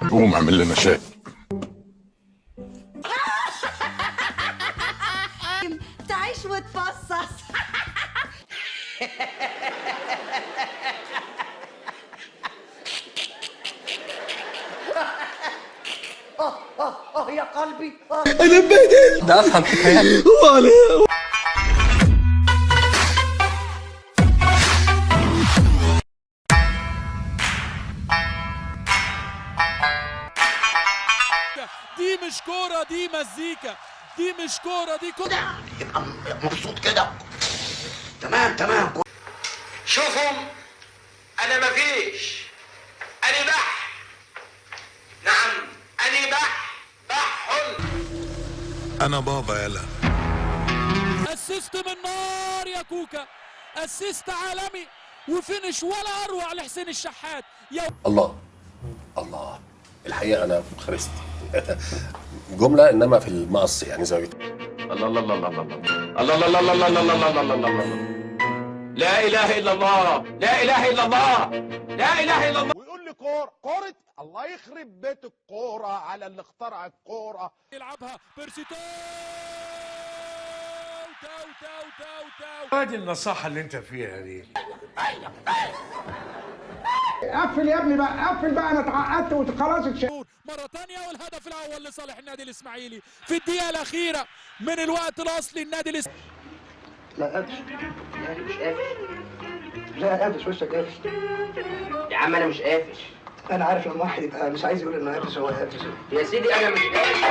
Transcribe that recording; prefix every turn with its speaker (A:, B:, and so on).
A: قوم اعمل لنا شاي.
B: تعيش وتفصص. يا قلبي.
C: انا اتبهدلت.
D: ده افهم حكايات.
E: دي مش كورة، دي مزيكا. دي مش كورة، دي كورة.
F: يبقى مبسوط كده. تمام. شوفوا، انا مفيش، انا بح. نعم، انا بح
A: انا بابا يلا.
E: اسيست من نار يا كوكا، اسيست عالمي وفينش ولا اروع لحسين الشحات. يا
C: الله الحقيقه انا خرست جمله انما في المقص يعني زي
F: الله الله الله الله الله الله الله الله الله الله الله الله الله الله. لا اله الا الله، لا اله الا الله، لا اله الا الله.
G: ويقول لي كورة الله يخرب بيت الكورة على اللي اخترع الكورة.
E: يلعبها بيرسي تاو.
H: ادي النصاحة اللي انت فيها دي.
G: قفل يا ابني بقى، قفل بقى، انا اتعقدت وخلاص.
E: مرة تانية والهدف الأول لصالح النادي الإسماعيلي في الدقيقة الأخيرة من الوقت الأصلي. النادي الإسماعيلي
F: لا قافش، لا مش قافش، لا قافش، وشك قافش يا عم. انا مش قافش. انا عارف لما واحد يبقى مش عايز يقول انه قافش هو قافش. يا سيدي انا مش قافش.